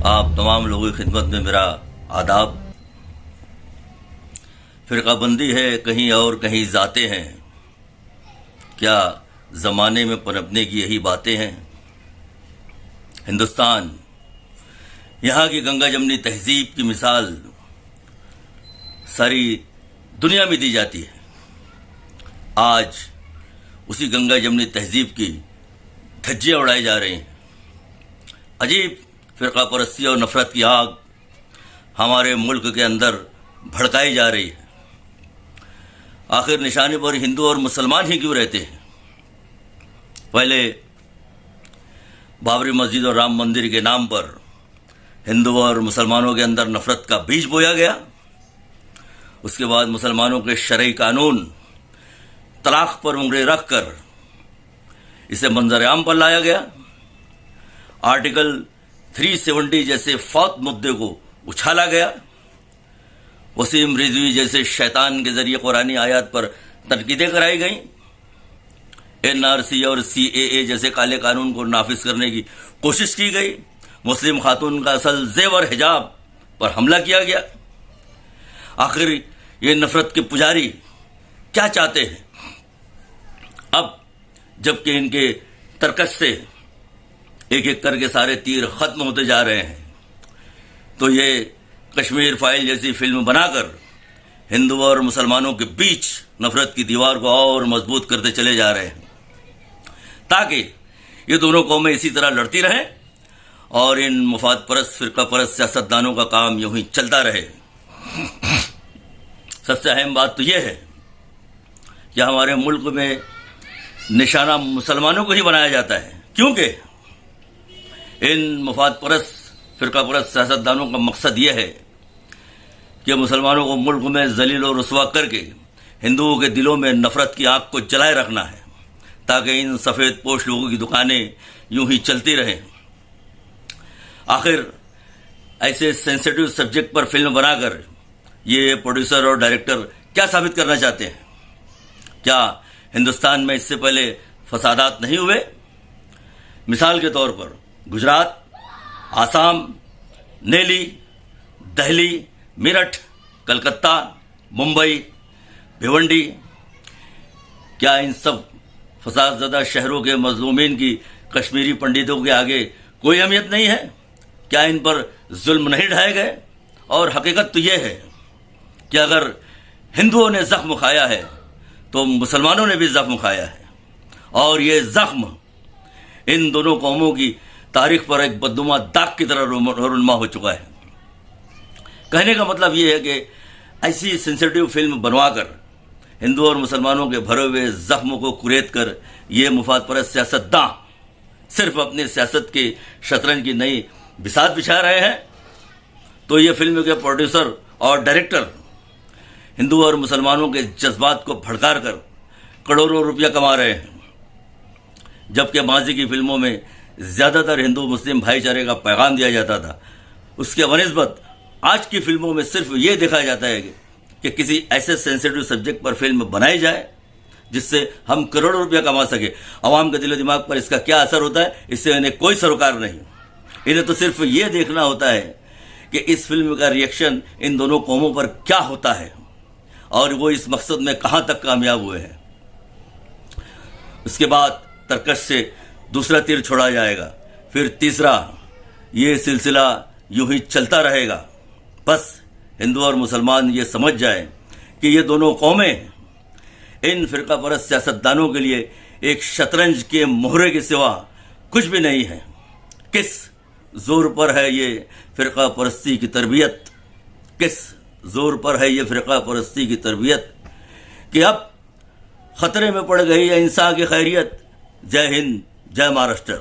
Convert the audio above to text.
آپ تمام لوگوں کی خدمت میں میرا آداب۔ فرقہ بندی ہے کہیں اور کہیں ذاتیں ہیں، کیا زمانے میں پنپنے کی یہی باتیں ہیں؟ ہندوستان، یہاں کی گنگا جمنی تہذیب کی مثال ساری دنیا میں دی جاتی ہے۔ آج اسی گنگا جمنی تہذیب کی دھجیاں اڑائی جا رہی ہیں۔ عجیب فرقہ پرستی اور نفرت کی آگ ہمارے ملک کے اندر بھڑکائی جا رہی ہے۔ آخر نشانے پر ہندو اور مسلمان ہی کیوں رہتے ہیں؟ پہلے بابری مسجد اور رام مندر کے نام پر ہندو اور مسلمانوں کے اندر نفرت کا بیج بویا گیا۔ اس کے بعد مسلمانوں کے شرعی قانون طلاق پر انگلی رکھ کر اسے منظر عام پر لایا گیا۔ آرٹیکل 370 جیسے فوت مدعے کو اچھالا گیا۔ وسیم رضوی جیسے شیطان کے ذریعے قرآنی آیات پر تنقیدیں کرائی گئیں۔ NRC اور CAA جیسے کالے قانون کو نافذ کرنے کی کوشش کی گئی۔ مسلم خاتون کا اصل زیور حجاب پر حملہ کیا گیا۔ آخر یہ نفرت کے پجاری کیا چاہتے ہیں؟ اب جبکہ ان کے ترکش سے ایک ایک کر کے سارے تیر ختم ہوتے جا رہے ہیں، تو یہ کشمیر فائل جیسی فلم بنا کر ہندو اور مسلمانوں کے بیچ نفرت کی دیوار کو اور مضبوط کرتے چلے جا رہے ہیں، تاکہ یہ دونوں قومیں اسی طرح لڑتی رہیں اور ان مفاد پرست فرقہ پرست سیاستدانوں کا کام یوں ہی چلتا رہے۔ سب سے اہم بات تو یہ ہے کہ ہمارے ملک میں نشانہ مسلمانوں کو ہی بنایا جاتا ہے، کیونکہ ان مفاد پرست فرقہ پرست سیاستدانوں کا مقصد یہ ہے کہ مسلمانوں کو ملک میں ذلیل و رسوا کر کے ہندوؤں کے دلوں میں نفرت کی آگ کو جلائے رکھنا ہے، تاکہ ان سفید پوش لوگوں کی دکانیں یوں ہی چلتی رہیں۔ آخر ایسے سینسیٹیو سبجیکٹ پر فلم بنا کر یہ پروڈیوسر اور ڈائریکٹر کیا ثابت کرنا چاہتے ہیں؟ کیا ہندوستان میں اس سے پہلے فسادات نہیں ہوئے؟ مثال کے طور پر گجرات، آسام، نیلی، دہلی، میرٹھ، کلکتہ، ممبئی، بھیونڈی، کیا ان سب فساد زدہ شہروں کے مظلومین کی کشمیری پنڈتوں کے آگے کوئی اہمیت نہیں ہے؟ کیا ان پر ظلم نہیں ڈھائے گئے؟ اور حقیقت تو یہ ہے کہ اگر ہندوؤں نے زخم کھایا ہے تو مسلمانوں نے بھی زخم کھایا ہے، اور یہ زخم ان دونوں قوموں کی تاریخ پر ایک بدنما داغ کی طرح رونما ہو چکا ہے۔ کہنے کا مطلب یہ ہے کہ ایسی سینسیٹیو فلم بنوا کر ہندو اور مسلمانوں کے بھرے ہوئے زخموں کو کریت کر یہ مفاد پرست سیاستداں صرف اپنی سیاست کی شطرنج کی نئی بساط بچھا رہے ہیں، تو یہ فلم کے پروڈیوسر اور ڈائریکٹر ہندو اور مسلمانوں کے جذبات کو بھڑکا کر کروڑوں روپیہ کما رہے ہیں، جبکہ ماضی کی فلموں میں زیادہ تر ہندو مسلم بھائی چارے کا پیغام دیا جاتا تھا۔ اس کے بنسبت آج کی فلموں میں صرف یہ دکھایا جاتا ہے کہ کسی ایسے سینسیٹیو سبجیکٹ پر فلم بنائی جائے جس سے ہم کروڑوں روپیہ کما سکے۔ عوام کے دل و دماغ پر اس کا کیا اثر ہوتا ہے، اس سے انہیں کوئی سروکار نہیں۔ انہیں تو صرف یہ دیکھنا ہوتا ہے کہ اس فلم کا ریئیکشن ان دونوں قوموں پر کیا ہوتا ہے، اور وہ اس مقصد میں کہاں تک کامیاب ہوئے ہیں۔ اس کے بعد ترکش سے دوسرا تیر چھوڑا جائے گا، پھر تیسرا، یہ سلسلہ یوں ہی چلتا رہے گا۔ بس ہندو اور مسلمان یہ سمجھ جائیں کہ یہ دونوں قومیں ان فرقہ پرست سیاستدانوں کے لیے ایک شطرنج کے مہرے کے سوا کچھ بھی نہیں ہے۔ کس زور پر ہے یہ فرقہ پرستی کی تربیت؟ کس زور پر ہے یہ فرقہ پرستی کی تربیت کہ اب خطرے میں پڑ گئی ہے انسان کی خیریت؟ جے ہند، جے مہاراشٹر۔